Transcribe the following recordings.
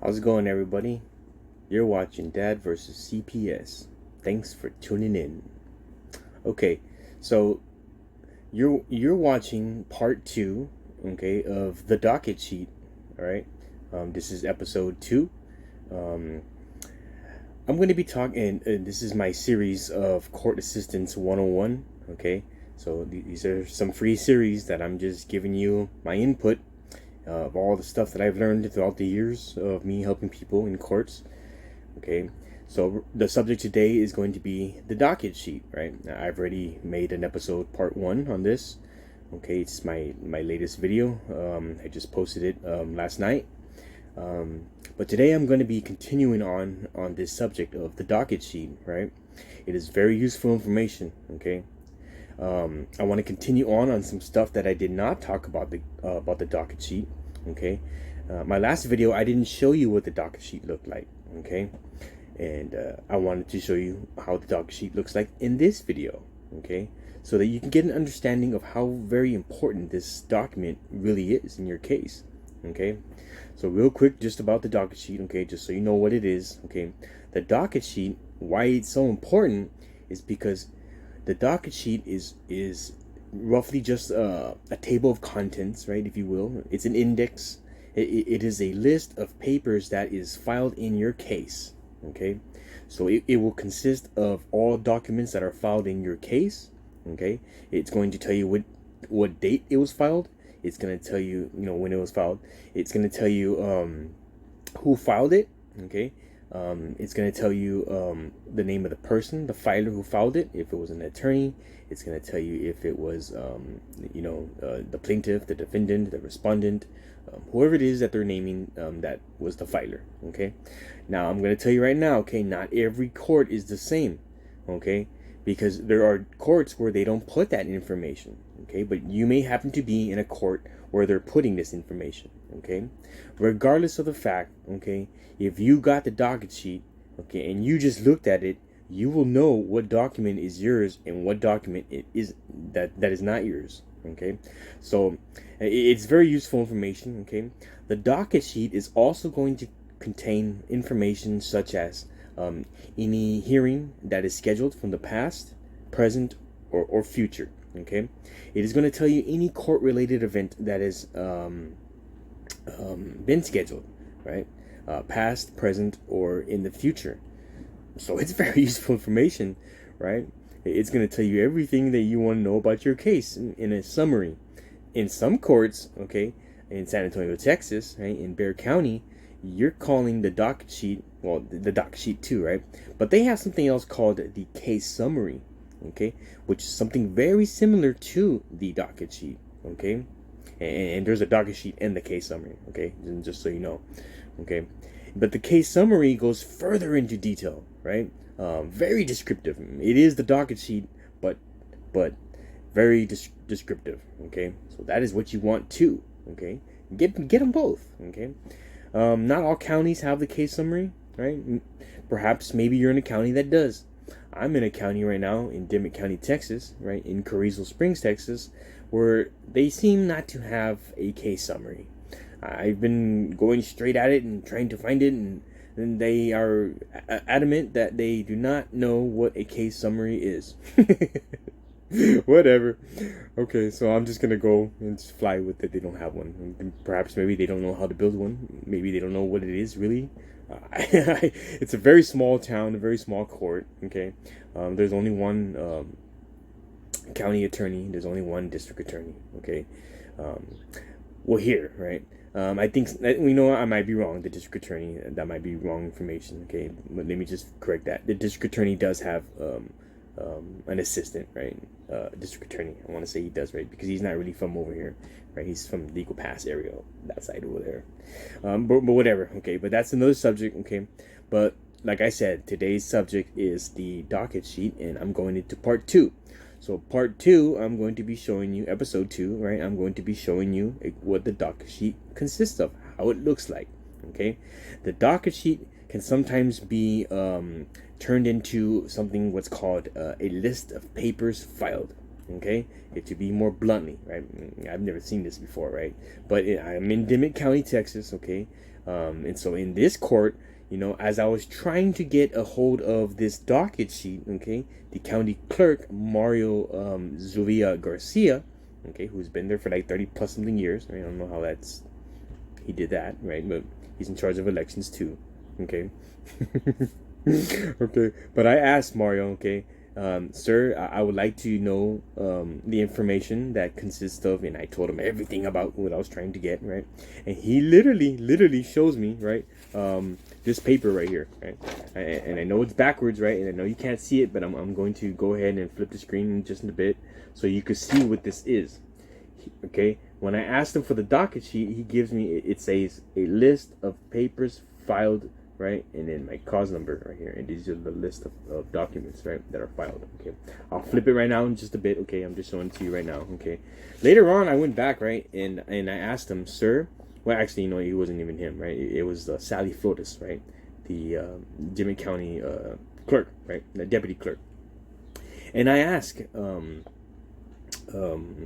How's it going, everybody? You're watching Dad versus CPS. Thanks for tuning in. Okay, so you're watching part two, okay, of the docket sheet. All right, this is episode 2. Um, I'm going to be talking. This is my series of Court Assistance 101. Okay, so these are some free series that I'm just giving you my input of all the stuff that I've learned throughout the years of me helping people in courts. Okay, so the subject today is going to be the docket sheet, right? I've already made an episode part 1 on this. Okay, it's my latest video. I just posted it last night. But today I'm going to be continuing on this subject of the docket sheet, right? It is very useful information. Okay, I want to continue on some stuff that I did not talk about the docket sheet. Okay, my last video I didn't show you what the docket sheet looked like. Okay, and I wanted to show you how the docket sheet looks like in this video. Okay, so that you can get an understanding of how very important this document really is in your case. Okay, so real quick, just about the docket sheet. Okay, just so you know what it is. Okay, the docket sheet, why it's so important is because the docket sheet is roughly just a table of contents, right, if you will. It's an index. It is a list of papers that is filed in your case. Okay, so it will consist of all documents that are filed in your case. Okay, it's going to tell you what date it was filed. It's going to tell you, when it was filed. It's going to tell you who filed it. Okay, it's going to tell you the name of the person, the filer who filed it. If it was an attorney, it's going to tell you if it was, the plaintiff, the defendant, the respondent, whoever it is that they're naming that was the filer. Okay, now I'm going to tell you right now, okay, not every court is the same. Okay, because there are courts where they don't put that information. Okay, but you may happen to be in a court where they're putting this information. Okay, regardless of the fact, okay, if you got the docket sheet, okay, and you just looked at it, you will know what document is yours and what document it is that is not yours. Okay, so it's very useful information. Okay, the docket sheet is also going to contain information such as any hearing that is scheduled from the past, present, or future. Okay, it is going to tell you any court-related event that has been scheduled, right? Past, present, or in the future. So it's very useful information, right? It's going to tell you everything that you want to know about your case in a summary. In some courts, okay, in San Antonio, Texas, right, in Bexar County, you're calling the docket sheet, well, the docket sheet too, right? But they have something else called the case summary, okay, which is something very similar to the docket sheet. Okay, and there's a docket sheet and the case summary. Okay, just so you know. Okay, but the case summary goes further into detail, right? Very descriptive. It is the docket sheet, but very descriptive. Okay, so that is what you want too. Okay, get them both. Okay, not all counties have the case summary, right? Perhaps maybe you're in a county that does. I'm in a county right now in Dimmitt County, Texas, right, in Carrizo Springs, Texas, where they seem not to have a case summary. I've been going straight at it and trying to find it, and they are adamant that they do not know what a case summary is. Whatever. Okay, so I'm just gonna go and just fly with it. They don't have one. Perhaps maybe they don't know how to build one. Maybe they don't know what it is really. It's a very small town, a very small court. Okay, there's only one county attorney. There's only one district attorney. Okay, well here, right? I think I might be wrong. The district attorney, that might be wrong information. Okay, but let me just correct that. The district attorney does have an assistant, right? District attorney. I want to say he does, right? Because he's not really from over here, right? He's from the Eagle Pass area, that side over there. But whatever. Okay, but that's another subject. Okay, but like I said, today's subject is the docket sheet, and I'm going into part 2. So part 2, I'm going to be showing you episode 2, right? I'm going to be showing you what the docket sheet consists of, how it looks like. Okay, the docket sheet can sometimes be turned into something what's called a list of papers filed. Okay, to be more bluntly, right? I've never seen this before, right? But I'm in Dimmitt County, Texas, okay? And so in this court, as I was trying to get a hold of this docket sheet, okay, the county clerk, Mario Zuvia Garcia, okay, who's been there for like 30 plus something years, right? I don't know how he did that, right? But he's in charge of elections too, okay? Okay, but I asked Mario, okay, sir, I would like to know the information that consists of, and I told him everything about what I was trying to get, right? And he literally shows me, right, this paper right here, right? And I know it's backwards, right? And I know you can't see it, but I'm going to go ahead and flip the screen in just a bit so you can see what this is. Okay, when I asked him for the docket sheet, he gives me, it says a list of papers filed, right, and then my cause number right here, and these are the list of documents, right, that are filed. Okay, I'll flip it right now in just a bit. Okay, I'm just showing it to you right now. Okay, later on I went back, right, and I asked him, sir, well, actually, it wasn't even him, right? It was Sally Flores, right, the Dimmitt County clerk, right, the deputy clerk. And I asked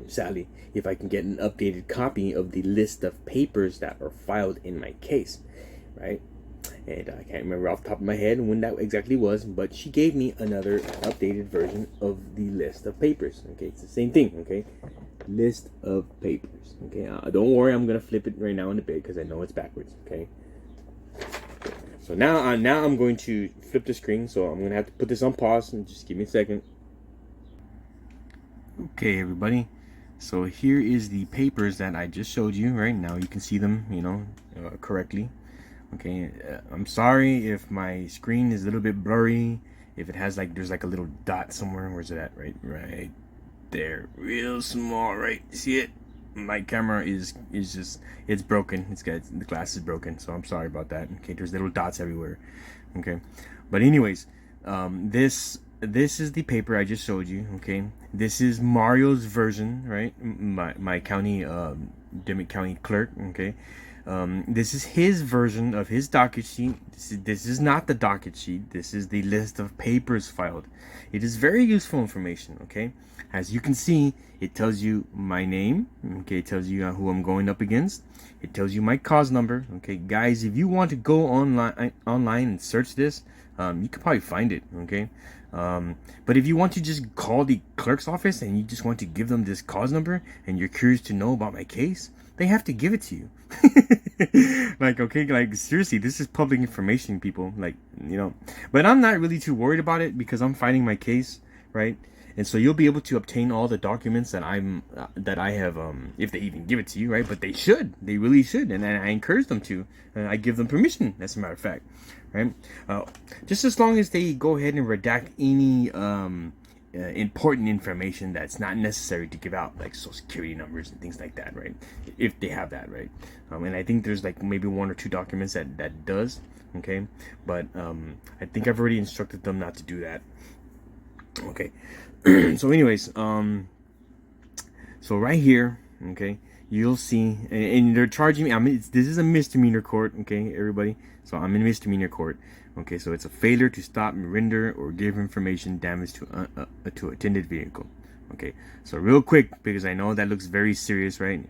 Sally if I can get an updated copy of the list of papers that are filed in my case, right? And I can't remember off the top of my head when that exactly was, but she gave me another updated version of the list of papers. Okay, it's the same thing. Okay, list of papers. Okay, don't worry, I'm gonna flip it right now in a bit because I know it's backwards. Okay, so now I'm going to flip the screen, so I'm gonna have to put this on pause and just give me a second. Okay, everybody, so here is the papers that I just showed you. Right now you can see them, correctly. Okay, I'm sorry if my screen is a little bit blurry, if it has there's a little dot somewhere. Where's it at? Right there, real small, right? See it? My camera is just, it's broken. The glass is broken, so I'm sorry about that. Okay, there's little dots everywhere. Okay, but anyways, this is the paper I just showed you. Okay, this is Mario's version, right? My county, Dimmitt County clerk. Okay. This is his version of his docket sheet. This is not the docket sheet. This is the list of papers filed. It is very useful information, okay? As you can see, it tells you my name, okay? It tells you who I'm going up against. It tells you my cause number, okay? Guys, if you want to go online and search this, you could probably find it, okay? But if you want to just call the clerk's office and you just want to give them this cause number and you're curious to know about my case, they have to give it to you. Seriously, this is public information, people. But I'm not really too worried about it because I'm fighting my case, right? And so you'll be able to obtain all the documents that I have, if they even give it to you, right? But they really should, and I encourage them to. I give them permission, as a matter of fact, right? Just as long as they go ahead and redact any important information that's not necessary to give out, like social security numbers and things like that, right? If they have that, right? And I think there's maybe one or two documents that does, okay? But I think I've already instructed them not to do that. Okay. So anyways, so right here, okay, you'll see, and they're charging me. This is a misdemeanor court, okay, everybody. So I'm in misdemeanor court. Okay, so it's a failure to stop, render, or give information damage to attended vehicle. Okay, so real quick, because I know that looks very serious, right?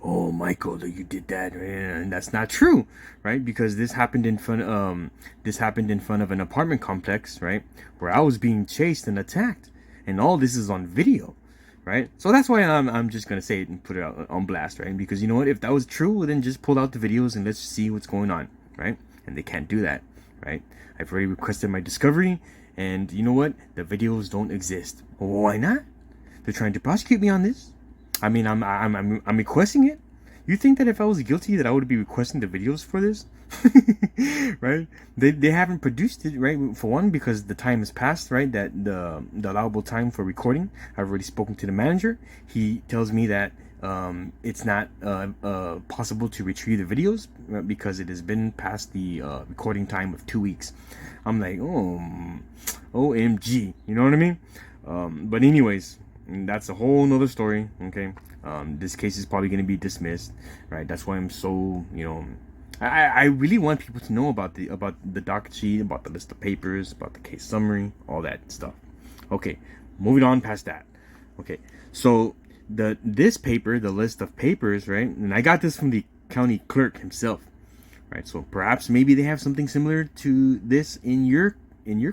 Oh, Michael, you did that, and that's not true, right? Because this happened in front of an apartment complex, right, where I was being chased and attacked, and all this is on video, right? So that's why I'm just gonna say it and put it out on blast, right? Because you know what? If that was true, well, then just pull out the videos and let's see what's going on, right? And they can't do that, right? I've already requested my discovery, and you know what? The videos don't exist. Why not? They're trying to prosecute me on this. I mean, I'm requesting it. You think that if I was guilty, that I would be requesting the videos for this, right? They haven't produced it, right? For one, because the time has passed, right? That the allowable time for recording. I've already spoken to the manager. He tells me that it's not possible to retrieve the videos because it has been past the recording time of 2 weeks. I'm like, oh, OMG, you know what I mean? But anyways, that's a whole nother story. Okay, this case is probably going to be dismissed, right? That's why I'm so, I really want people to know about the docket sheet, about the list of papers, about the case summary, all that stuff. Okay, moving on past that. Okay, so this paper, the list of papers, right? And I got this from the county clerk himself, right? So perhaps maybe they have something similar to this in your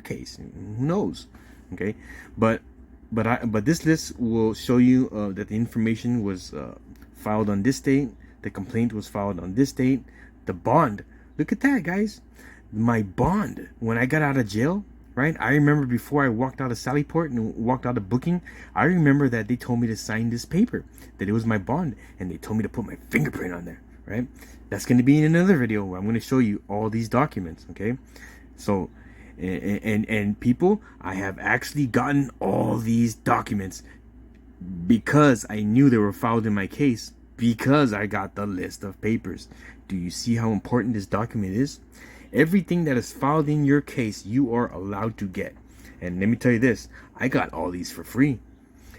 case. Who knows? Okay, but this list will show you that the information was filed on this date, the complaint was filed on this date, the bond. Look at that, guys. My bond when I got out of jail, right? I remember before I walked out of Sallyport and walked out of booking, I remember that they told me to sign this paper, that it was my bond, and they told me to put my fingerprint on there, right? That's going to be in another video where I'm going to show you all these documents, okay? So, and people, I have actually gotten all these documents because I knew they were filed in my case, because I got the list of papers. Do you see how important this document is? Everything that is filed in your case, you are allowed to get. And let me tell you this, I got all these for free.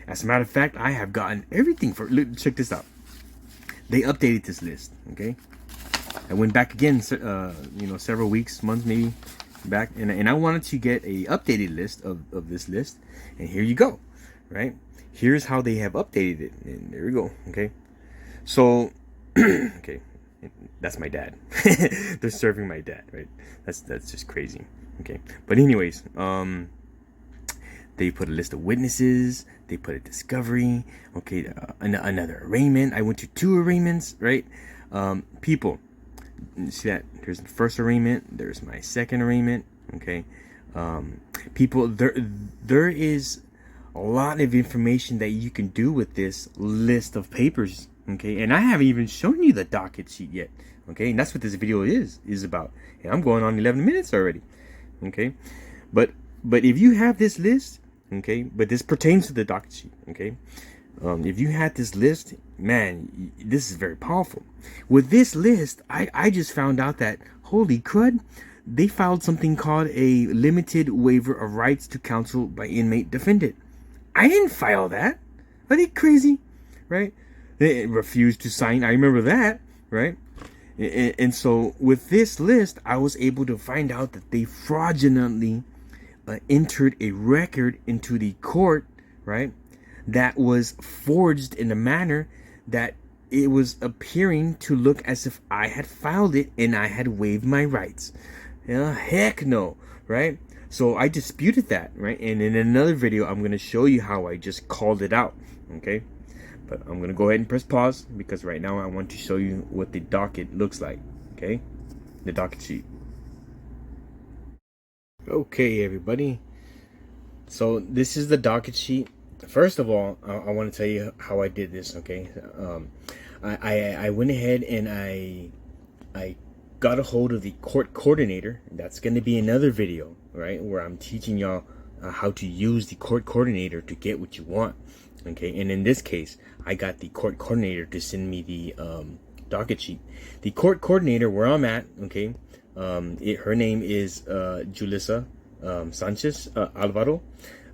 As a matter of fact, I have gotten everything for, look, check this out. They updated this list, okay? I went back again, several weeks, months maybe back, and I wanted to get a updated list of this list. And here you go, right? Here's how they have updated it. And there we go, okay? So, okay. That's my dad. They're serving my dad, right? That's just crazy. Okay, but anyways, they put a list of witnesses. They put a discovery. Okay, another arraignment. I went to 2 arraignments, right? People, see that? There's the first arraignment. There's my second arraignment. Okay, people, there is a lot of information that you can do with this list of papers. Okay, and I haven't even shown you the docket sheet yet. Okay, and that's what this video is about. And I'm going on 11 minutes already. Okay, but if you have this list, okay, but this pertains to the docket sheet. Okay, if you had this list, man, this is very powerful. With this list, I just found out that, holy crud, they filed something called a limited waiver of rights to counsel by inmate defendant. I didn't file that. Are they crazy? Right? They refused to sign. I remember that, right? And so with this list, I was able to find out that they fraudulently entered a record into the court, right? That was forged in a manner that it was appearing to look as if I had filed it and I had waived my rights. Heck no, right? So I disputed that, right? And in another video, I'm going to show you how I just called it out, okay? But I'm going to go ahead and press pause because right now I want to show you what the docket looks like, okay? The docket sheet. Okay, everybody. So this is the docket sheet. First of all, I want to tell you how I did this, okay? I went ahead and I got a hold of the Court Courdinater. That's going to be another video, right? Where I'm teaching y'all how to use the Court Courdinator to get what you want. Okay, and in this case, I got the Court Courdinator to send me the docket sheet. The Court Courdinator, where I'm at, okay, her name is Julissa Sanchez Alvaro.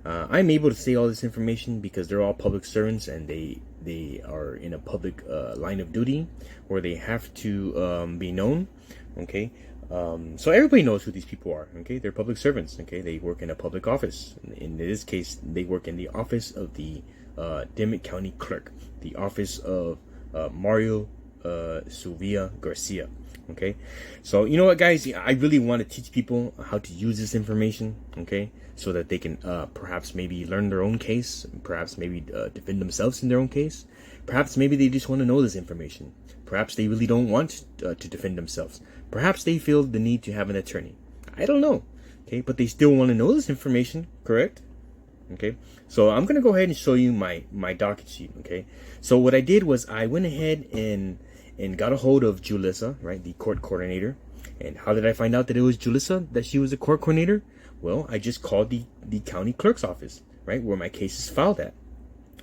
I'm able to say all this information because they're all public servants and they are in a public line of duty where they have to be known. Okay, so everybody knows who these people are. Okay, they're public servants. Okay, they work in a public office. In this case, they work in the office of the Dimmitt County Clerk, the office of Mario Suvia Garcia. Okay, so you know what, guys, I really want to teach people how to use this information, okay, so that they can perhaps maybe learn their own case, perhaps maybe defend themselves in their own case, perhaps maybe they just want to know this information, perhaps they really don't want to defend themselves, perhaps they feel the need to have an attorney. I don't know, okay, but they still want to know this information, correct? Okay, so I'm gonna go ahead and show you my docket sheet. Okay, so what I did was I went ahead and got a hold of Julissa, right, the Court Coordinator. And how did I find out that it was Julissa, that she was a Court Coordinator? Well, I just called the county clerk's office, right, where my case is filed at,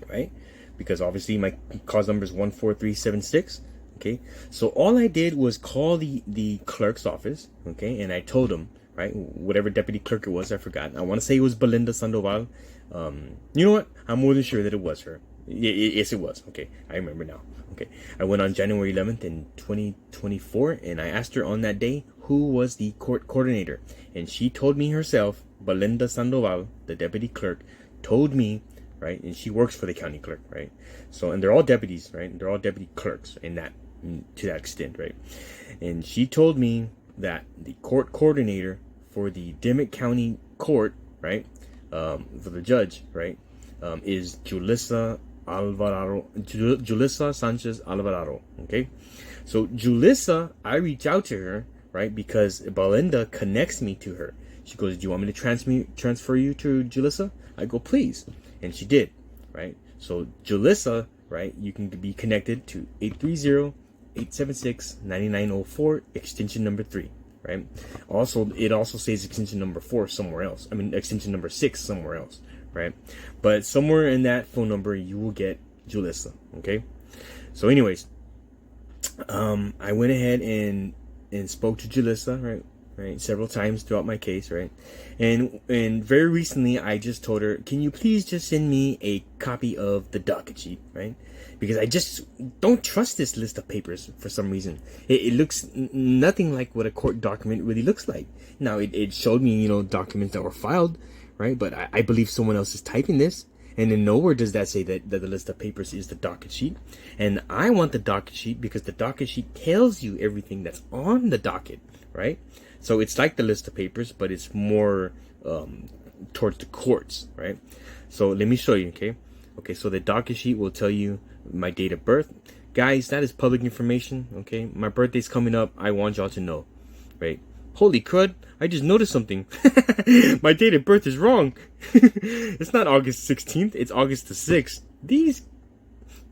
right, because obviously my cause number is 14376. Okay, so all I did was call the clerk's office, okay, and I told them, right, whatever deputy clerk it was, I forgot. I want to say it was Belinda Sandoval. You know what? I'm more than sure that it was her. Yes, it was. Okay, I remember now. Okay, I went on January 11th in 2024, and I asked her on that day who was the Court Coordinator, and she told me herself, Belinda Sandoval, the deputy clerk, told me, right? And she works for the county clerk, right? So, and they're all deputies, right? They're all deputy clerks to that extent, right? And she told me that the court coordinator for the Dimmitt County Court, right, for the judge, right, is Julissa Sanchez Alvarado. Okay, so Julissa, I reach out to her, right, because Belinda connects me to her. She goes, "Do you want me to transfer you to Julissa?" I go, "Please," and she did, right. So Julissa, right, you can be connected to 830-876-9904 extension number 3. Right. Also, it also says extension number 4 somewhere else. I mean, extension number 6 somewhere else. Right. But somewhere in that phone number, you will get Julissa. Okay. So, anyways, I went ahead and spoke to Julissa, right, several times throughout my case, right, and very recently, I just told her, "Can you please just send me a copy of the docket sheet, right?" Because I just don't trust this list of papers for some reason. It looks nothing like what a court document really looks like. Now, it showed me, documents that were filed, right? But I believe someone else is typing this. And then nowhere does that say that the list of papers is the docket sheet. And I want the docket sheet because the docket sheet tells you everything that's on the docket, right? So it's like the list of papers, but it's more towards the courts, right? So let me show you, okay? Okay, so the docket sheet will tell you my date of birth. Guys, that is public information, okay? My birthday's coming up. I want y'all to know, right? Holy crud, I just noticed something. My date of birth is wrong. It's not August 16th, it's August the 6th. These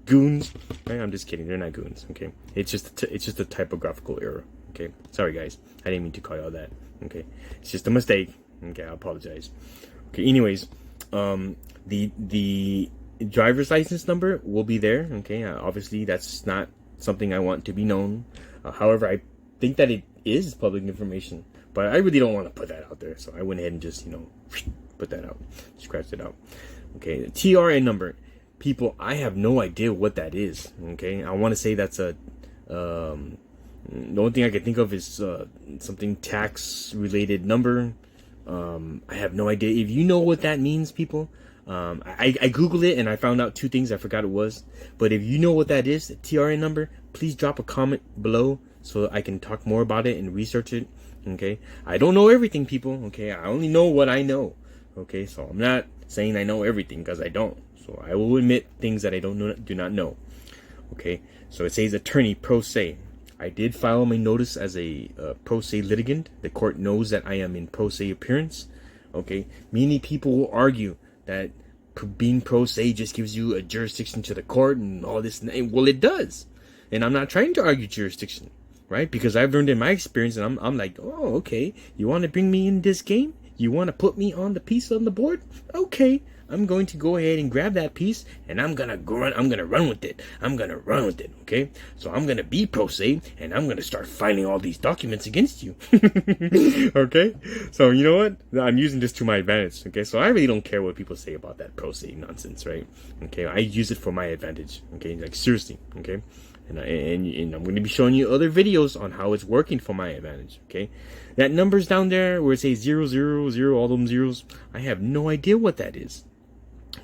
goons, right? I'm just kidding, they're not goons, okay? It's just a typographical error, okay? Sorry guys, I didn't mean to call y'all that, okay? It's just a mistake, okay? I apologize. Okay, anyways, the driver's license number will be there, okay? Obviously, that's not something I want to be known. However, I think that it is public information, but I really don't want to put that out there, so I went ahead and just, put that out, scratched it out. Okay, the TRN number. People, I have no idea what that is, okay? I want to say that's the only thing I can think of is something tax-related number. I have no idea. If you know what that means, people, I Googled it and I found out 2 things. I forgot it was. But if you know what that is, the TRN number, please drop a comment below so I can talk more about it and research it. Okay, I don't know everything, people. Okay, I only know what I know. Okay, so I'm not saying I know everything because I don't. So I will admit things that I do not know. Okay, so it says attorney pro se. I did file my notice as a pro se litigant. The court knows that I am in pro se appearance. Okay, many people will argue that being pro se just gives you a jurisdiction to the court and all this. Well, it does. And I'm not trying to argue jurisdiction, right? Because I've learned in my experience, and I'm like, oh, okay, you want to bring me in this game? You want to put me on the piece on the board? Okay, I'm going to go ahead and grab that piece, and I'm gonna run with it. Okay? So I'm gonna be pro se, and I'm gonna start finding all these documents against you. Okay? So you know what? I'm using this to my advantage. Okay? So I really don't care what people say about that pro se nonsense, right? Okay? I use it for my advantage. Okay? Like seriously. Okay? And I'm going to be showing you other videos on how it's working for my advantage. Okay? That number's down there where it says 000, all them zeros. I have no idea what that is.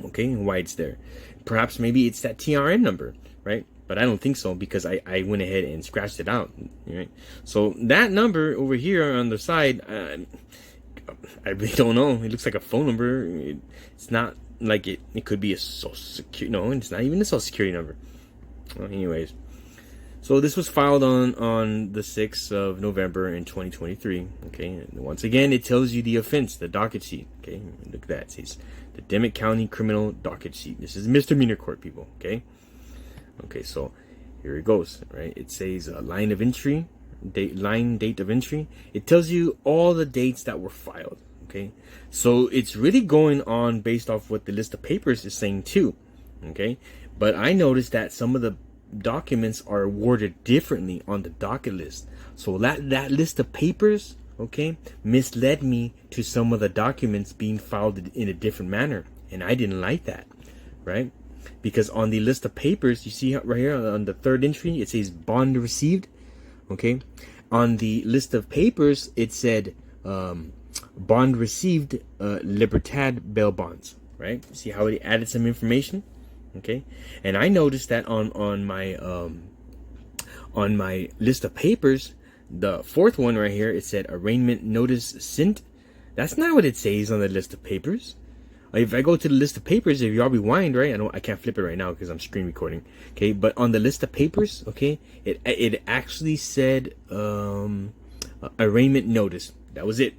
Okay, and why it's there. Perhaps maybe it's that TRN number, right? But I don't think so because I went ahead and scratched it out, right? So that number over here on the side, I really don't know. It looks like a phone number. It's not like it could be a social security. No, it's not even a social security number. Well, anyways, so this was filed on the 6th of November in 2023. Okay, and once again, it tells you the offense, the docket sheet. Okay, look at that. It says the Dimmitt County Criminal Docket Sheet. This is misdemeanor court, people. Okay. Okay, so here it goes. Right, it says line of entry, date of entry. It tells you all the dates that were filed. Okay, so it's really going on based off what the list of papers is saying too. Okay, but I noticed that some of the documents are worded differently on the docket list. So that list of papers, okay, misled me to some of the documents being filed in a different manner. And I didn't like that, right? Because on the list of papers, you see right here on the 3rd entry, it says bond received, okay? On the list of papers, it said bond received, Libertad bail bonds. right? See how it added some information, okay? And I noticed that on my list of papers, the fourth one right here, it said arraignment notice sent. That's not what it says on the list of papers. If I go to the list of papers, if y'all rewind, right? I can't flip it right now because I'm screen recording. Okay, but on the list of papers, okay, it actually said arraignment notice. That was it.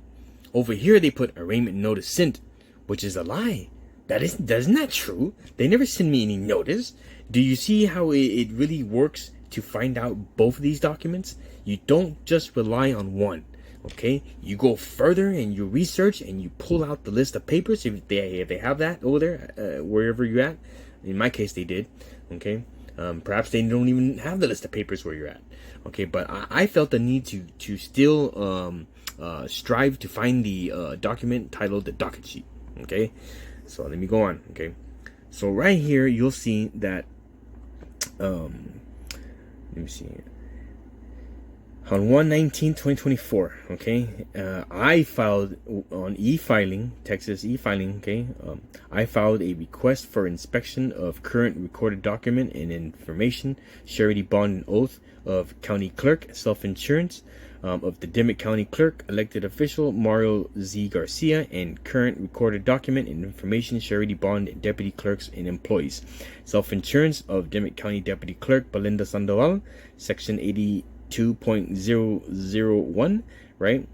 Over here they put arraignment notice sent, which is a lie. That's not true. They never send me any notice. Do you see how it really works to find out both of these documents? You don't just rely on one. Okay, you go further and you research and you pull out the list of papers if they have that over there, wherever you're at. In my case, they did. Okay, perhaps they don't even have the list of papers where you're at. Okay, but I felt the need to still strive to find the document titled the docket sheet. Okay, so let me go on. Okay, so right here you'll see that. Let me see here. On 1/19/2024, okay, I filed on e-filing, Texas e-filing, okay, I filed a request for inspection of current recorded document and information, surety bond and oath of county clerk, self-insurance of the Dimmitt County clerk, elected official Mario Z. Garcia, and current recorded document and information, surety bond, deputy clerks and employees. Self-insurance of Dimmitt County deputy clerk Belinda Sandoval, section 82.001, right?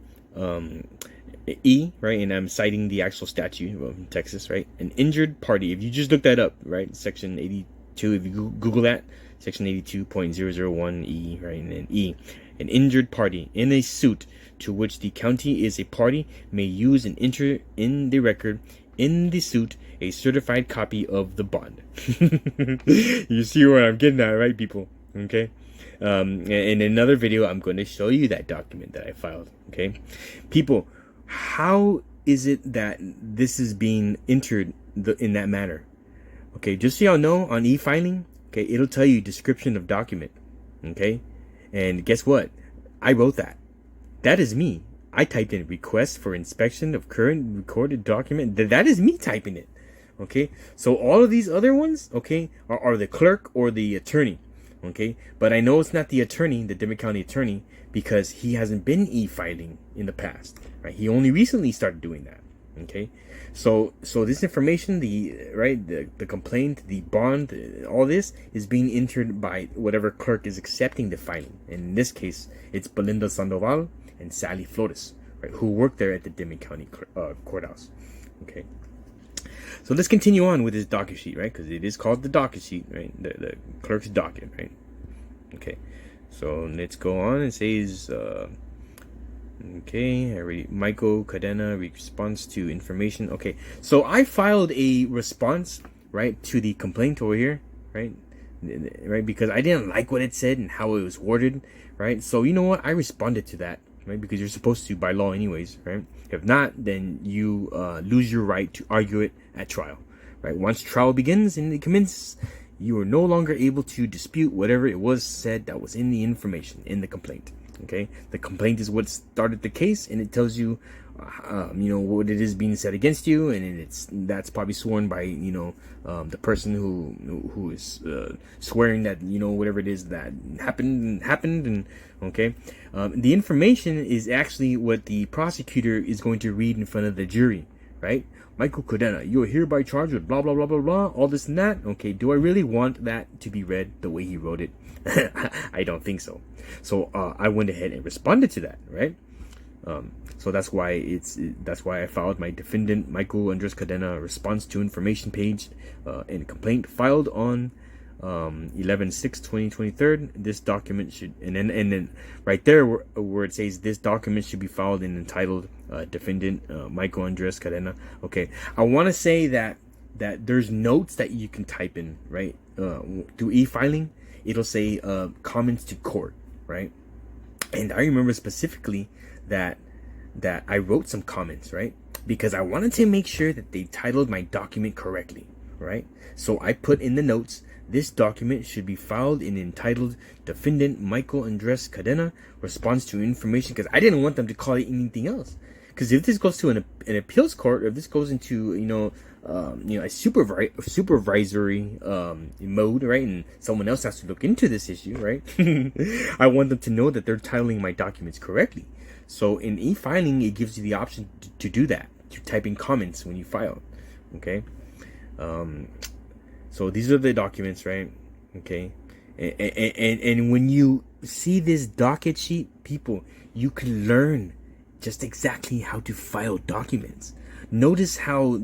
E, right? And I'm citing the actual statute of Texas, right? An injured party. If you just look that up, right? Section 82, if you Google that, section 82.001 E, right? And then E. An injured party in a suit to which the county is a party may use and enter in the record in the suit a certified copy of the bond. You see where I'm getting at, right, people? Okay. In another video, I'm going to show you that document that I filed. Okay, people, how is it that this is being entered in that manner? Okay, just so y'all know, on e-filing, okay, it'll tell you description of document. Okay, and guess what? I wrote that. That is me. I typed in request for inspection of current recorded document. That is me typing it. Okay, so all of these other ones, okay, are the clerk or the attorney. Okay, but I know it's not the attorney, the Dimmitt County attorney, because he hasn't been e-filing in the past, right? He only recently started doing that. Okay, so this information, the complaint, the bond, all this is being entered by whatever clerk is accepting the filing. And in this case, it's Belinda Sandoval and Sally Flores, right, who work there at the Dimmitt County courthouse. Okay. So let's continue on with this docket sheet, right? Because it is called the docket sheet, right? The clerk's docket, right? Okay. So let's go on. It says, okay, Michael Courdinater response to information. Okay. So I filed a response, right, to the complaint over here, right? Right, because I didn't like what it said and how it was worded, right? So you know what? I responded to that, right? Because you're supposed to by law anyways, right? If not, then you lose your right to argue it at trial, right? Once trial begins and it commences, you are no longer able to dispute whatever it was said that was in the information in the complaint. Okay, the complaint is what started the case, and it tells you, what it is being said against you, and that's probably sworn by the person who is swearing that whatever it is that happened, and okay, the information is actually what the prosecutor is going to read in front of the jury, right? Michael Courdinater, you are hereby charged with blah blah blah blah blah, all this and that. Okay, do I really want that to be read the way he wrote it? I don't think so. So I went ahead and responded to that, right? So that's why I filed my defendant Michael Andres Courdinater response to information page and complaint filed on 11/6/2023. This document should and then right there where it says this document should be filed and entitled defendant Michael Andres Courdinater. Okay, I want to say that there's notes that you can type in, right? Through e-filing, it'll say comments to court, right? And I remember specifically that I wrote some comments, right? Because I wanted to make sure that they titled my document correctly, right? So I put in the notes, this document should be filed and entitled Defendant Michael Andres Courdinater response to information, because I didn't want them to call it anything else. Because if this goes to an appeals court, or if this goes into a supervisory mode, right, and someone else has to look into this issue, right, I want them to know that they're titling my documents correctly. So in e-filing, it gives you the option to do that, to type in comments when you file. Okay. So these are the documents, right? Okay. And when you see this docket sheet, people, you can learn just exactly how to file documents. Notice how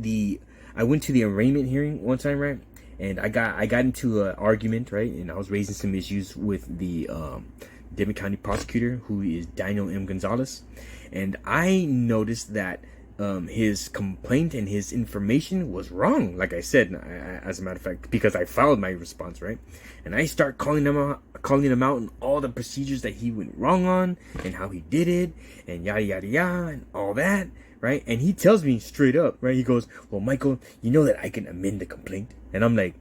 I went to the arraignment hearing one time, right? And I got into an argument, right? And I was raising some issues with the Demet County prosecutor, who is Daniel M. Gonzalez. And I noticed that his complaint and his information was wrong, like I said, as a matter of fact, because I filed my response, right? And I start calling him out on all the procedures that he went wrong on, and how he did it, and yada yada yada, and all that, right? And he tells me straight up, right? He goes, "Well, Michael, you know that I can amend the complaint." And I'm like,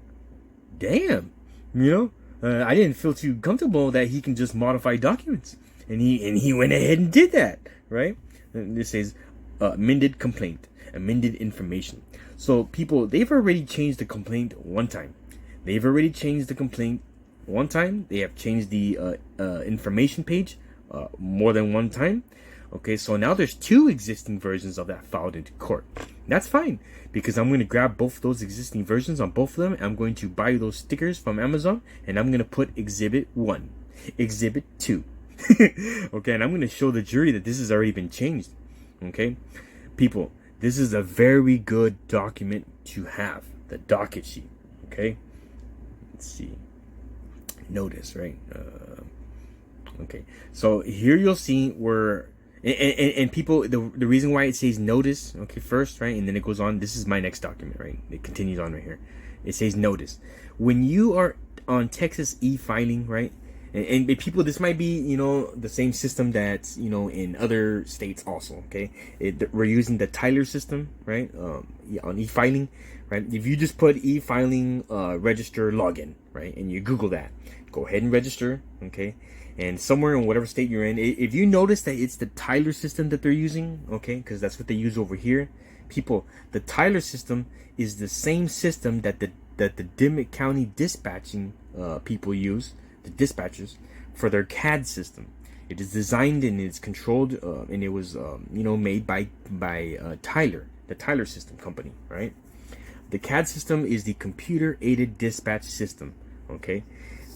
damn, I didn't feel too comfortable that he can just modify documents, and he went ahead and did that, right? And this says amended complaint, amended information. So people, they've already changed the complaint one time. They have changed the information page more than one time. Okay, so now there's 2 existing versions of that filed into court. That's fine, because I'm going to grab both those existing versions on both of them. I'm going to buy those stickers from Amazon, and I'm going to put Exhibit 1, Exhibit 2. Okay, and I'm going to show the jury that this has already been changed. Okay, people, this is a very good document to have, the docket sheet. Okay, let's see, notice, right? Okay, so here you'll see where and people, the reason why it says notice, okay, first, right, and then it goes on. This is my next document, right? It continues on right here. It says notice. When you are on Texas e-filing, right? And people, this might be, the same system that's, in other states also, okay? We're using the Tyler system, right? On e-filing, right? If you just put e-filing register login, right? And you Google that, go ahead and register, okay? And somewhere in whatever state you're in, if you notice that it's the Tyler system that they're using, okay? Because that's what they use over here. People, the Tyler system is the same system that the Demet County dispatching people use, the dispatchers, for their CAD system. It is designed and it's controlled, and it was made by Tyler, the Tyler system company, right? The CAD system is the computer aided dispatch system. Okay,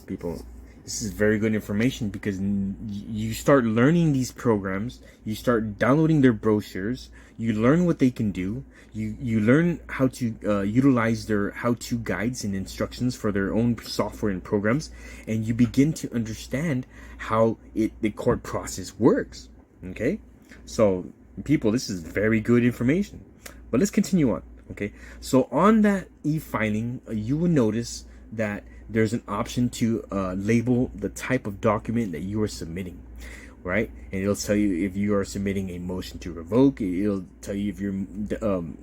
people, this is very good information, because you start learning these programs, you start downloading their brochures, you learn what they can do, you learn how to utilize their how-to guides and instructions for their own software and programs, and you begin to understand how the court process works. Okay, so people, this is very good information. But let's continue on. Okay, so on that e-filing, you will notice that there's an option to label the type of document that you are submitting, right? And it'll tell you if you are submitting a motion to revoke. It'll tell you if you're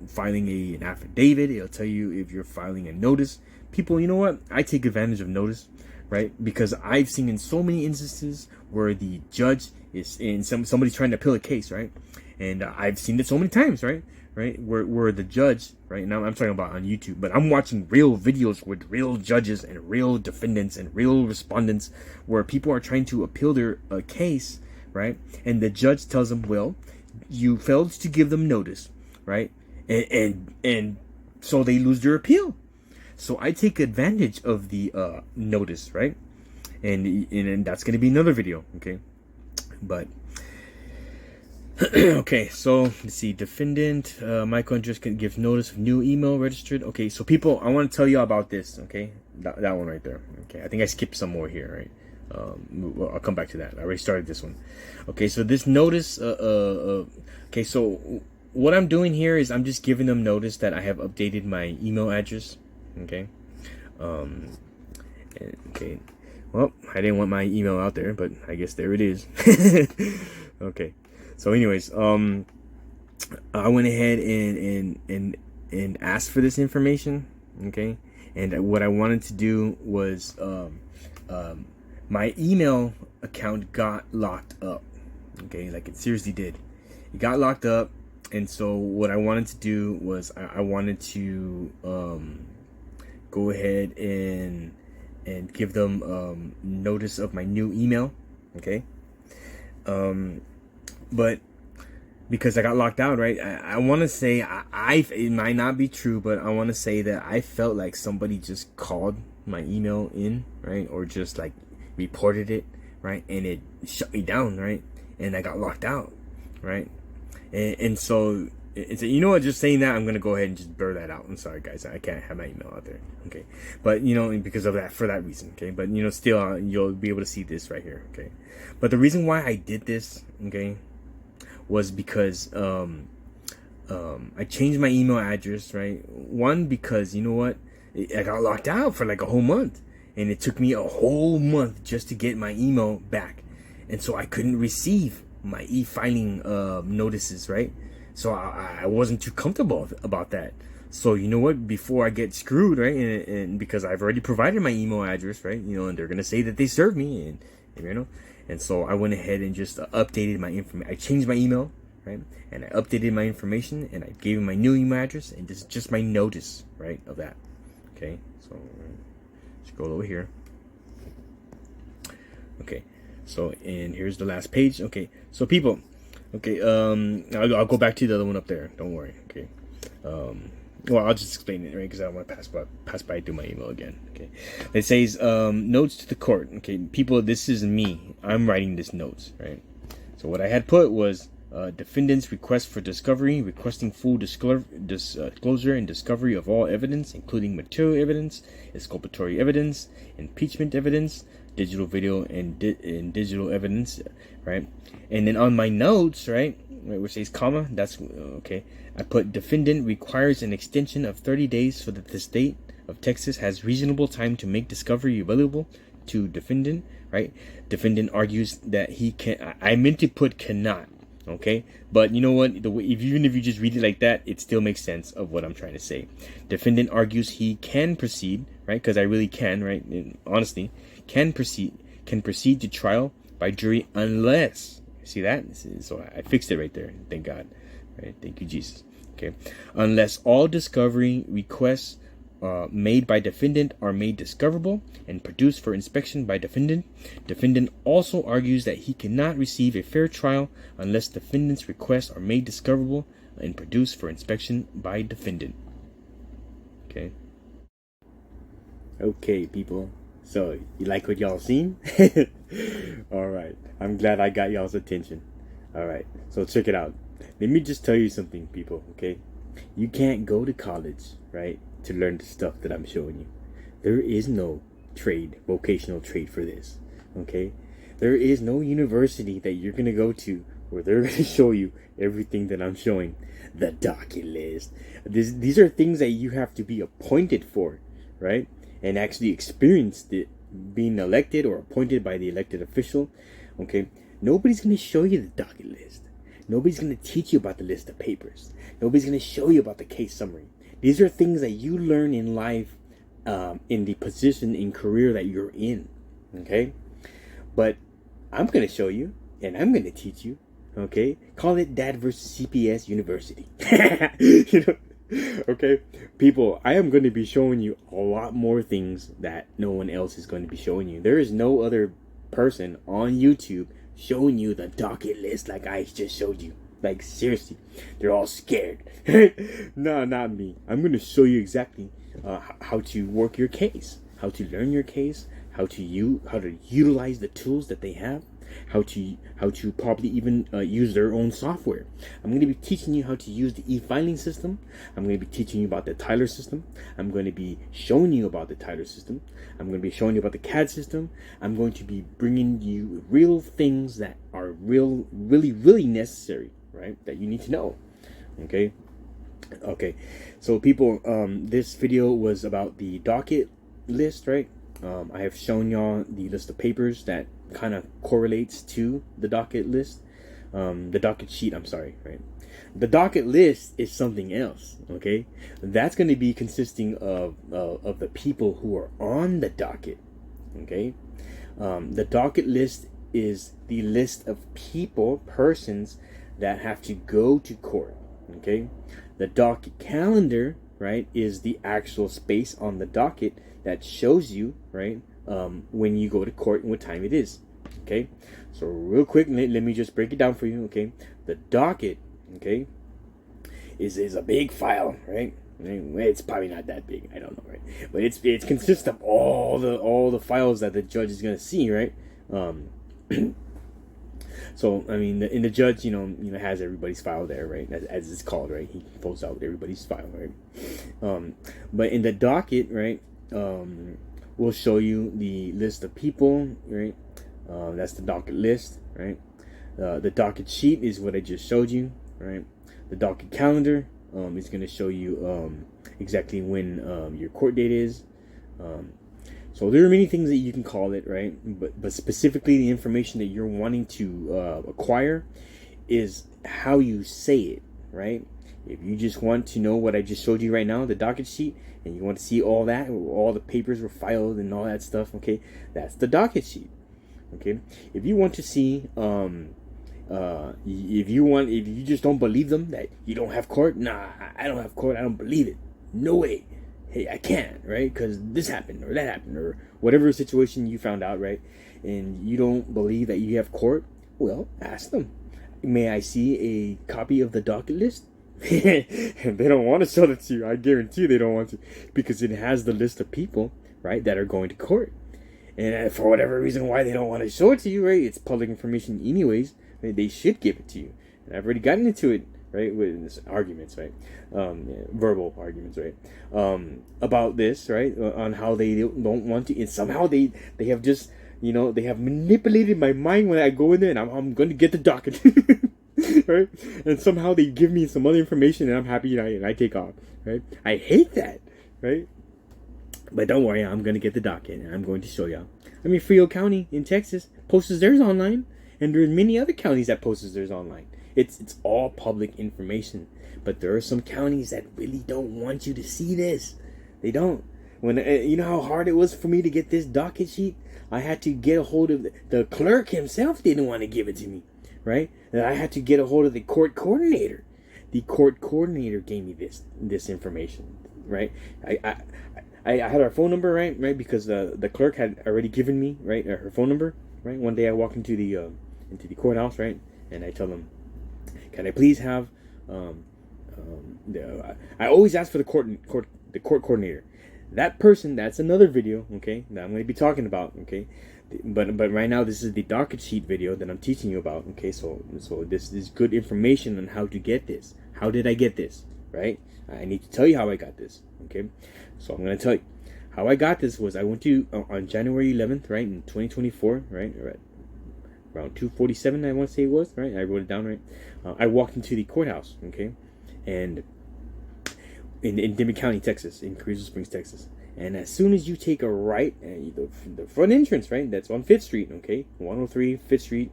filing an affidavit. It'll tell you if you're filing a notice. People, you know what? I take advantage of notice, right? Because I've seen in so many instances where the judge is in somebody's trying to appeal a case, right? And I've seen it so many times, right? Where the judge, right now I'm talking about on YouTube, but I'm watching real videos with real judges and real defendants and real respondents, where people are trying to appeal their case, right? And the judge tells them, well, you failed to give them notice, right? And so they lose their appeal. So I take advantage of the notice, right? And that's going to be another video, okay? But okay, so let's see. Defendant Michael Andres can give notice of new email registered. Okay, so people, I want to tell you about this. Okay, that one right there. Okay, I think I skipped some more here, right? I'll come back to that. I already started this one. Okay, so this notice. Okay, so what I'm doing here is I'm just giving them notice that I have updated my email address. Okay. Okay. Well, I didn't want my email out there, but I guess there it is. Okay. So anyways, I went ahead and asked for this information, okay? And what I wanted to do was my email account got locked up, okay? Like, it seriously did. It got locked up, And so what I wanted to do was I wanted to go ahead and give them notice of my new email. Okay. But because I got locked out, right? I want to say it might not be true, but I want to say that I felt like somebody just called my email in, right? Or just like reported it, right? And it shut me down, right? And I got locked out, right? And so it's, you know what, just saying that, I'm gonna go ahead and just blur that out. I'm sorry guys, I can't have my email out there, okay? But you know, because of that, for that reason, okay? But you know, still you'll be able to see this right here, okay? But the reason why I did this, okay, was because I changed my email address, right? One, because you know what, I got locked out for like a whole month, and it took me a whole month just to get my email back, and so I couldn't receive my e-filing notices, right? So I wasn't too comfortable about that. So you know what, before I get screwed, right, and because I've already provided my email address, right, you know, and they're gonna say that they served me, and you know, and so I went ahead and just updated my information. I changed my email, right, and I updated my information, and I gave him my new email address, and this is just my notice, right, of that. Okay, so scroll over here. Okay, so and here's the last page. Okay, so people, okay, I'll go back to the other one up there. Don't worry. Okay, well, I'll just explain it, right? Because I don't want to pass by through my email again. Okay, it says notes to the court. Okay, people, this is me. I'm writing this notes, right? So what I had put was defendant's request for discovery, requesting full disclosure and discovery of all evidence, including material evidence, exculpatory evidence, impeachment evidence, digital video, and digital evidence, right? And then on my notes, right, where it says comma, that's okay. I put defendant requires an extension of 30 days so that the state of Texas has reasonable time to make discovery available to defendant, right? Defendant argues that he can. I meant to put cannot, okay? But you know what? Even if you just read it like that, it still makes sense of what I'm trying to say. Defendant argues he can proceed, right? Because I really can, right? And honestly, can proceed to trial by jury unless, see that? So I fixed it right there. Thank God. Right? Thank you, Jesus. Okay. Unless all discovery requests made by defendant are made discoverable and produced for inspection by defendant. Defendant also argues that he cannot receive a fair trial unless defendant's requests are made discoverable and produced for inspection by defendant. Okay. Okay, people. So, you like what y'all seen? Alright. I'm glad I got y'all's attention. Alright. So, check it out. Let me just tell you something, people, okay? You can't go to college, right, to learn the stuff that I'm showing you. There is no vocational trade for this, okay? There is no university that you're going to go to where they're going to show you everything that I'm showing. The docket list. These are things that you have to be appointed for, right? And actually experience it, being elected or appointed by the elected official, okay? Nobody's going to show you the docket list. Nobody's going to teach you about the list of papers. Nobody's going to show you about the case summary. These are things that you learn in life, in the position in career that you're in, okay? But I'm going to show you, and I'm going to teach you, okay? Call it Dad versus CPS University. You know? Okay? People, I am going to be showing you a lot more things that no one else is going to be showing you. There is no other person on YouTube showing you the docket list like I just showed you. Like, seriously, they're all scared. No, not me. I'm going to show you exactly how to work your case, how to learn your case, how to utilize the tools that they have, how to probably even use their own software. I'm going to be teaching you how to use the e-filing system. I'm going to be teaching you about the Tyler system. I'm going to be showing you about the Tyler system. I'm going to be showing you about the CAD system. I'm going to be bringing you real things that are really necessary, right? That you need to know. Okay. So people, this video was about the docket list, right? I have shown y'all the list of papers that kind of correlates to the docket list, the docket sheet, I'm sorry, right? The docket list is something else, okay? That's going to be consisting of the people who are on the docket, okay? The docket list is the list of persons that have to go to court, Okay, the docket calendar, right, is the actual space on the docket that shows you, right, when you go to court and what time it is. Okay, so real quick, let me just break it down for you. Okay, the docket, okay, is a big file, right? It's probably not that big, I don't know, right? But it consists of all the files that the judge is gonna see, right? So I mean, the judge, has everybody's file there, right? As it's called, right? He pulls out everybody's file, right? But in the docket, right, we'll show you the list of people, right? That's the docket list, right? The docket sheet is what I just showed you, right? The docket calendar is going to show you exactly when your court date is. So there are many things that you can call it, right? But specifically, the information that you're wanting to acquire is how you say it, right? If you just want to know what I just showed you right now, the docket sheet, and you want to see all that, all the papers were filed and all that stuff, okay, that's the docket sheet. Okay, if you want to see, if you just don't believe them that you don't have court, nah, I don't have court, I don't believe it, no way. Hey, I can't, right? Because this happened or that happened or whatever situation you found out, right? And you don't believe that you have court, well, ask them. May I see a copy of the docket list? And they don't want to show it to you. I guarantee they don't want to, because it has the list of people, right, that are going to court. And for whatever reason why they don't want to show it to you, right, it's public information anyways, right? They should give it to you. And I've already gotten into it, right, with arguments, right, verbal arguments, right, about this, right, on how they don't want to, and somehow they have just, they have manipulated my mind when I go in there and I'm going to get the docket, right, and somehow they give me some other information and I'm happy and I take off, right. I hate that, right. But don't worry, I'm going to get the docket and I'm going to show y'all. I mean, Frio County in Texas posts theirs online, and there's many other counties that posts theirs online. It's all public information, but there are some counties that really don't want you to see this. They don't. When you know how hard it was for me to get this docket sheet, I had to get a hold of the clerk himself. Didn't want to give it to me, right? And I had to get a hold of the court coordinator. The court coordinator gave me this information, right? I had her phone number, right, because the clerk had already given me, right, her phone number, right. One day I walk into the courthouse, right, and I tell them, can I please have I always ask for the court coordinator. That person, that's another video, okay, that I'm going to be talking about, okay. But right now this is the docket sheet video that I'm teaching you about, okay. So this is good information on how to get this. How did I get this, right? I need to tell you how I got this, okay. So I'm going to tell you how I got this. Was I went to on January 11th, right, in 2024, right, around 2:47, I want to say it was, right. I wrote it down, right. I walked into the courthouse, okay, and in Dimmitt County, Texas, in Carrizo Springs, Texas. And as soon as you take a right, the front entrance, right, that's on 5th Street, okay, 103 5th Street,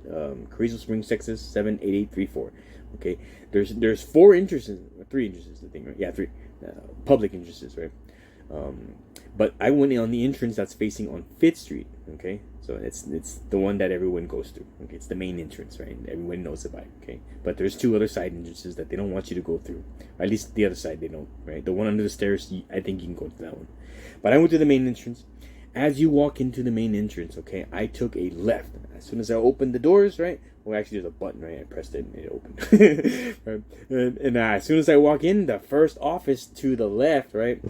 Carrizo Springs, Texas, 78834. Okay, there's 4 entrances, 3 entrances, I think, right? Yeah, 3 public entrances, right? But I went on the entrance that's facing on 5th Street, okay? So it's the one that everyone goes through, okay? It's the main entrance, right? Everyone knows about it, okay? But there's 2 other side entrances that they don't want you to go through. Or at least the other side they don't, right? The one under the stairs, I think you can go to that one. But I went to the main entrance. As you walk into the main entrance, okay, I took a left. As soon as I opened the doors, right? Well, actually, there's a button, right? I pressed it and it opened. Right? And as soon as I walk in, the first office to the left, right,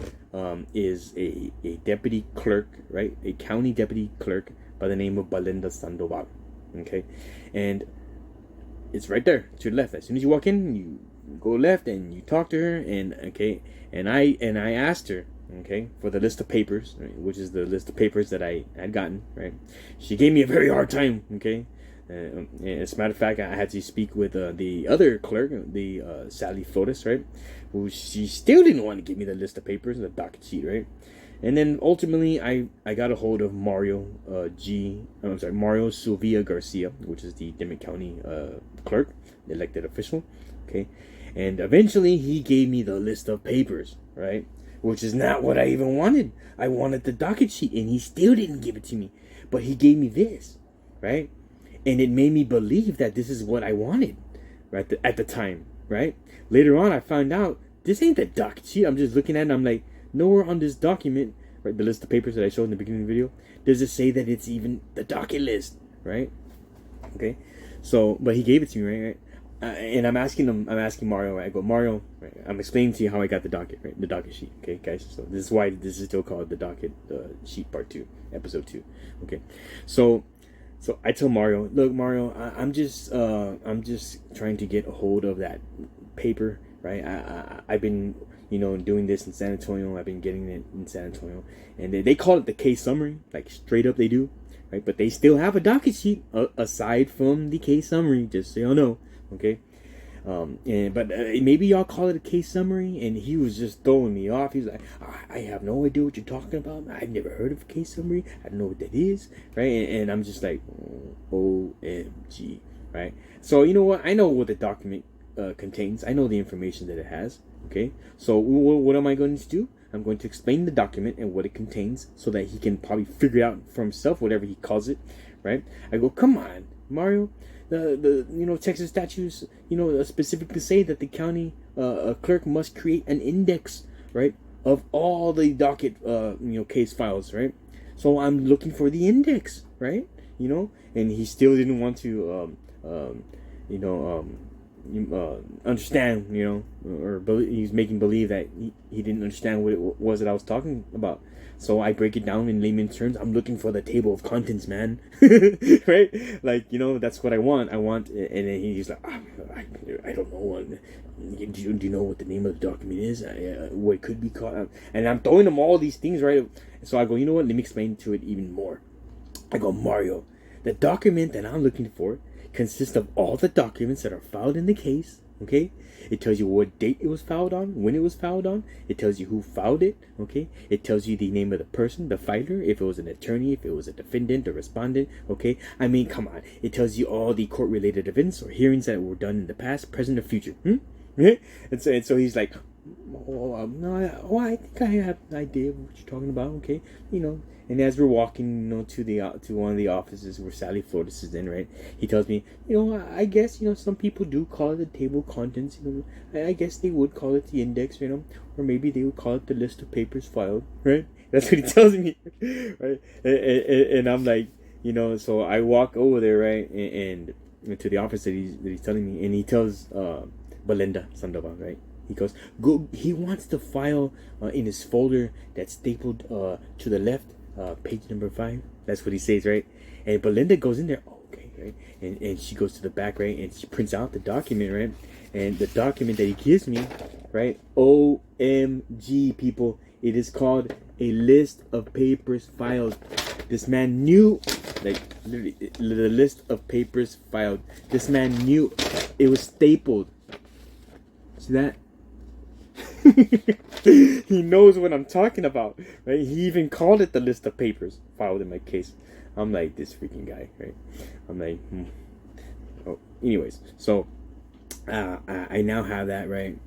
is a deputy clerk, right? A county deputy clerk by the name of Belinda Sandoval. Okay? And it's right there to the left. As soon as you walk in, you go left and you talk to her. And, okay, and I asked her, okay, for the list of papers, right, which is the list of papers that I had gotten, right. She gave me a very hard time, okay. As a matter of fact, I had to speak with the other clerk, the Sally Flores, right, who she still didn't want to give me the list of papers, the docket sheet, right. And then ultimately, I got a hold of Mario Sylvia Garcia, which is the Dimmitt County clerk, the elected official, okay. And eventually, he gave me the list of papers, right. Which is not what I even wanted. I wanted the docket sheet, and he still didn't give it to me. But he gave me this, right? And it made me believe that this is what I wanted, right, at the time, right? Later on, I found out this ain't the docket sheet. I'm just looking at it. I'm like, nowhere on this document, right, the list of papers that I showed in the beginning of the video, does it say that it's even the docket list, right? Okay, so but he gave it to me, right? And I'm asking Mario, right? I go, Mario, right? I'm explaining to you how I got the docket, right? The docket sheet, okay, guys. So this is why this is still called the docket sheet part 2, episode 2, okay. So I tell Mario, look, Mario, I'm just trying to get a hold of that paper, right? I've been, doing this in San Antonio. I've been getting it in San Antonio, and they call it the case summary, like straight up they do, right? But they still have a docket sheet aside from the case summary, just so y'all know, okay? But maybe y'all call it a case summary, and he was just throwing me off. He's like, I have no idea what you're talking about. I've never heard of a case summary. I don't know what that is, right? And I'm just like, OMG, right? So you know what? I know what the document contains. I know the information that it has, okay? So what am I going to do? I'm going to explain the document and what it contains so that he can probably figure it out for himself, whatever he calls it, right? I go, come on, Mario. The Texas statutes specifically say that the county clerk must create an index, right, of all the docket case files, right? So I'm looking for the index, right? And he still didn't want to understand, or he's making believe that he didn't understand what it was that I was talking about. So I break it down in layman's terms. I'm looking for the table of contents, man. Right? Like, that's what I want. And then he's like, I don't know. Do you know what the name of the document is? What it could be called? And I'm throwing him all these things, right? So I go, you know what? Let me explain to it even more. I go, Mario, the document that I'm looking for consists of all the documents that are filed in the case, okay? It tells you what date it was filed on, when it was filed on. It tells you who filed it, okay? It tells you the name of the person, the filer, if it was an attorney, if it was a defendant or respondent, okay? I mean, come on. It tells you all the court-related events or hearings that were done in the past, present, or future. And so he's like, I think I have an idea of what you're talking about, okay? And as we're walking, to one of the offices where Sally Flores is in, right? He tells me, I guess, some people do call it the table of contents. I guess they would call it the index, or maybe they would call it the list of papers filed, right? That's what he tells me, right? And I'm like, so I walk over there, right, and to the office that he's telling me, and he tells Belinda Sandoval, right? He goes, he wants the file in his folder that's stapled to the left. Page number 5. That's what he says, right? And Belinda goes in there. Okay, right? And she goes to the back, right? And she prints out the document, right? And the document that he gives me, right? OMG, people. It is called a list of papers filed. This man knew, like, literally, the list of papers filed. This man knew it was stapled. See that? He knows what I'm talking about, right? He even called it the list of papers filed in my case. I'm like, this freaking guy, right? I'm like, Oh, anyways, so I now have that, right?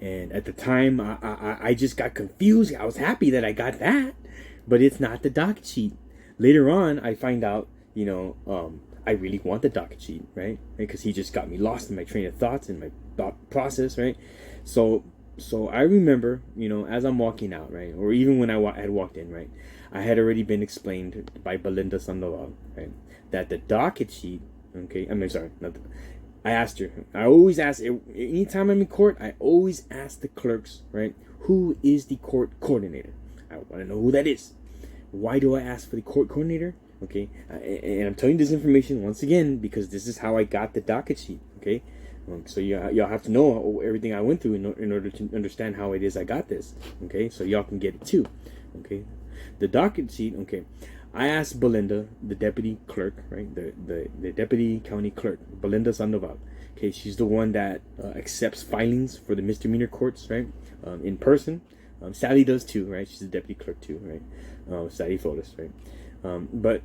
And at the time, I just got confused. I was happy that I got that, but it's not the docket sheet. Later on, I find out, I really want the docket sheet, right? Because he just got me lost in my train of thoughts and my thought process, right? So I remember, as I'm walking out, right, or even when I had walked in, right, I had already been explained by Belinda Sandoval, right, that the docket sheet, okay, I asked her. I always ask, anytime I'm in court, I always ask the clerks, right, who is the court coordinator? I want to know who that is. Why do I ask for the court coordinator? Okay, and I'm telling you this information once again because this is how I got the docket sheet, okay? So y'all have to know everything I went through in order to understand how it is I got this. Okay, so y'all can get it too. Okay, the docket sheet. Okay, I asked Belinda, the deputy clerk, right, the deputy county clerk, Belinda Sandoval. Okay, she's the one that accepts filings for the misdemeanor courts, right, in person. Sally does too, right? She's the deputy clerk too, right? Sally Flores, right? But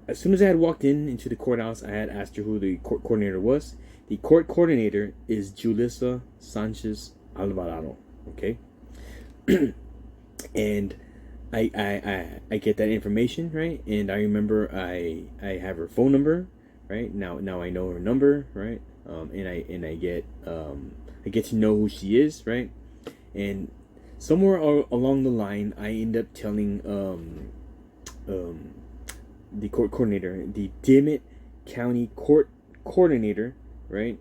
as soon as I had walked into the courthouse, I had asked her who the court coordinator was. The court coordinator is Julissa Sanchez Alvarado. Okay, and I get that information, right? And I remember I have her phone number, right? Now I know her number, right? and I get to know who she is, right? And somewhere along the line, I end up telling the court coordinator, the Dimmitt County Court Coordinator, right?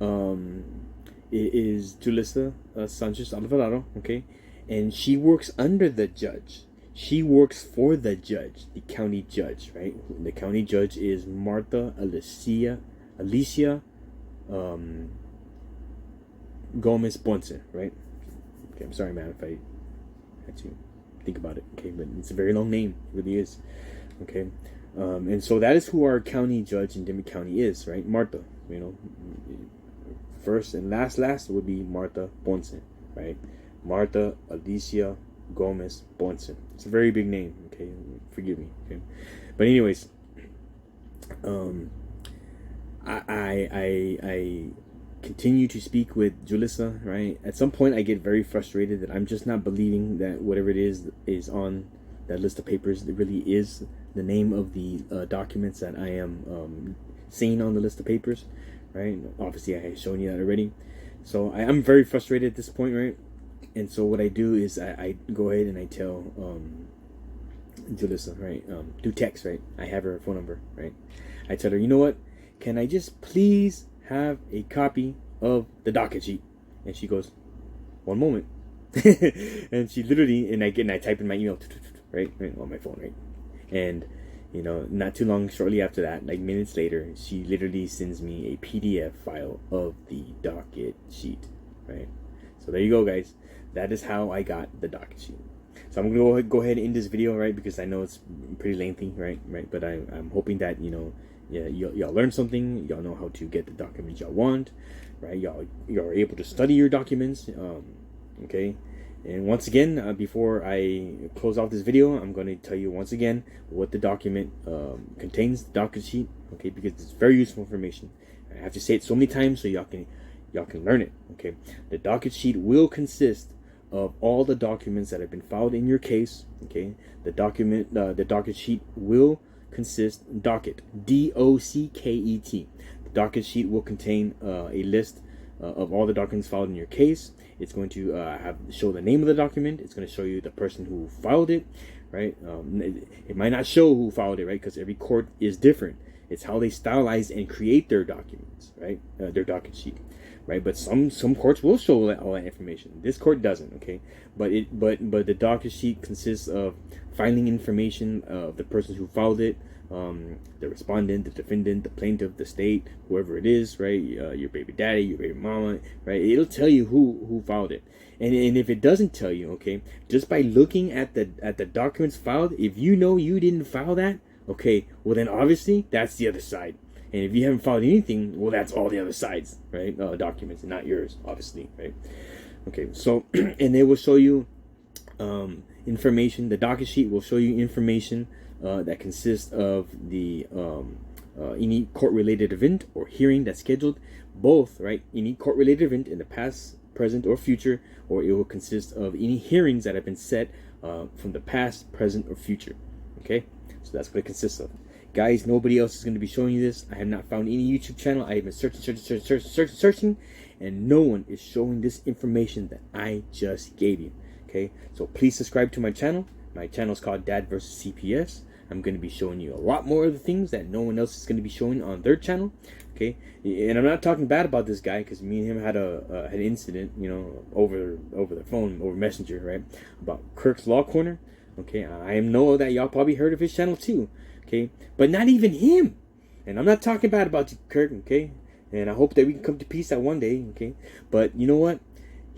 It is Julissa Sanchez Alvarado, okay? And she works under the judge. She works for the judge, the county judge, right? The county judge is Martha Alicia Gomez Ponce, right? Okay, I'm sorry, man, if I had to think about it, okay? But it's a very long name, it really is, okay? And so that is who our county judge in Dimmitt County is, right? Martha, you know, first and last would be Martha Ponce, right? Martha Alicia Gomez Ponce. It's a very big name, okay? Forgive me, okay? But anyways, I continue to speak with Julissa, right? At some point, I get very frustrated that I'm just not believing that whatever it is on that list of papers that really is the name of the documents that I am seeing on the list of papers, right? Obviously, I have shown you that already. So I'm very frustrated at this point, right? And so what I do is I go ahead and I tell Julissa, right? Through text, right? I have her phone number, right? I tell her, you know what? Can I just please have a copy of the docket sheet? And she goes, one moment. And she literally, and I type in my email, right on my phone, right? And you know, not too long shortly after that, like minutes later, she literally sends me a PDF file of the docket sheet, right? So there you go, guys. That is how I got the docket sheet. So I'm gonna go ahead and end this video, right? Because I know it's pretty lengthy, right? But I'm hoping that, you know, yeah, y'all learn something. Y'all know how to get the documents y'all want, right? Y'all are able to study your documents, okay? And once again, before I close off this video, I'm going to tell you once again what the document contains, the docket sheet, okay? Because it's very useful information. I have to say it so many times so y'all can learn it, okay? The docket sheet will consist of all the documents that have been filed in your case, okay? The docket sheet will consist, docket, D-O-C-K-E-T. The docket sheet will contain a list of all the documents filed in your case. It's going to show the name of the document. It's going to show you the person who filed it, right? It might not show who filed it, right? Because every court is different. It's how they stylize and create their documents, right? Their docket sheet, right? But some courts will show all that information. This court doesn't, okay? But the docket sheet consists of filing information of the person who filed it, the respondent, the defendant, the plaintiff, the state, whoever it is, right? Your baby daddy, your baby mama, right? It'll tell you who filed it. And if it doesn't tell you, okay, just by looking at the documents filed, if you know you didn't file that, okay, well then obviously that's the other side. And if you haven't filed anything, well that's all the other sides, right? Documents, and not yours, obviously, right? Okay, so and they will show you information. The docket sheet will show you information that consists of the any court-related event or hearing that's scheduled, both, right? Any court-related event in the past, present, or future, or it will consist of any hearings that have been set from the past, present, or future. Okay, so that's what it consists of. Guys, nobody else is going to be showing you this. I have not found any YouTube channel. I have been searching, and no one is showing this information that I just gave you. Okay, so please subscribe to my channel. My channel is called Dad vs. CPS. I'm going to be showing you a lot more of the things that no one else is going to be showing on their channel. Okay, and I'm not talking bad about this guy, because me and him had an incident, you know, over the phone, over Messenger, right, about Clerk's Law Corner. Okay, I know that y'all probably heard of his channel too. Okay, but not even him. And I'm not talking bad about you, Kirk. Okay, and I hope that we can come to peace that one day. Okay, but you know what?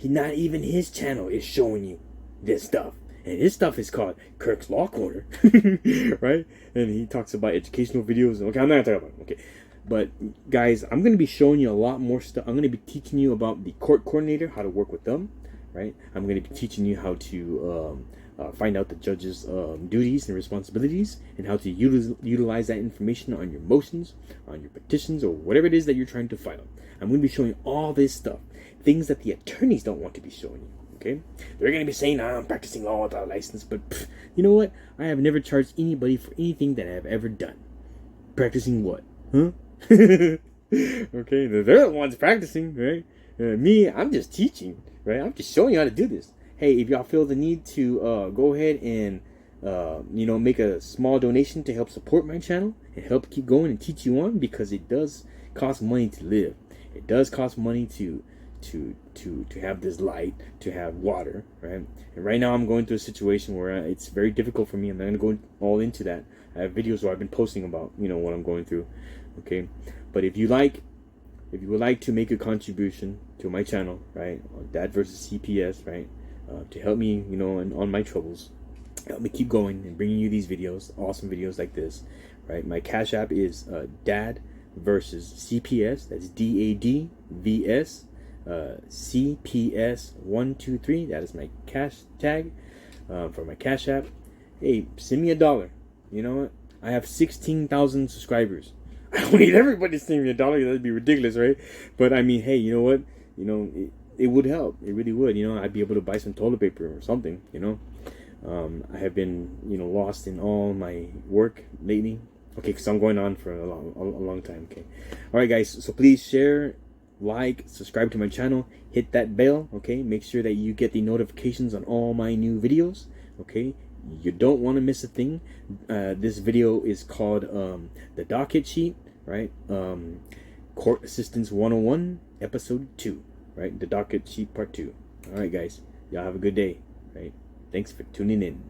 Not even his channel is showing you this stuff. And his stuff is called Kirk's Law Corner, right? And he talks about educational videos. Okay, I'm not gonna talk about it. Okay, but guys, I'm gonna be showing you a lot more stuff. I'm gonna be teaching you about the Court Coordinator, how to work with them, right? I'm gonna be teaching you how to find out the judge's duties and responsibilities, and how to utilize that information on your motions, on your petitions, or whatever it is that you're trying to file. I'm gonna be showing you all this stuff, things that the attorneys don't want to be showing you. Okay, they're gonna be saying, I'm practicing law without a license, but you know what? I have never charged anybody for anything that I have ever done. Practicing what? Huh? Okay, they're the ones practicing, right? Me, I'm just teaching, right? I'm just showing you how to do this. Hey, if y'all feel the need to go ahead and make a small donation to help support my channel and help keep going and teach you on, because it does cost money to live. It does cost money to have this light, to have water, right? And right now I'm going through a situation where it's very difficult for me. I'm not going to go all into that. I have videos where I've been posting about what I'm going through. Okay, but if you would like to make a contribution to my channel, right, on Dad versus CPS, right, to help me, on my troubles, help me keep going and bringing you these videos, awesome videos like this, right? My Cash App is Dad versus CPS. That's DADVS CPS 123. That is my cash tag for my Cash App. Hey, send me $1. You know what? I have 16,000 subscribers. I don't need everybody to send me $1. That'd be ridiculous, right? But I mean, hey, you know what? It would help. It really would. I'd be able to buy some toilet paper or something. I have been, lost in all my work lately. Okay, because I'm going on for a long time. Okay, all right, guys. So please share, like, subscribe to my channel, hit that bell. Okay, make sure that you get the notifications on all my new videos. Okay. You don't want to miss a thing. This video is called the Docket Sheet, right? Court Assistance 101, Episode 2, right? The Docket Sheet Part 2. All right, guys. Y'all have a good day, right? Thanks for tuning in.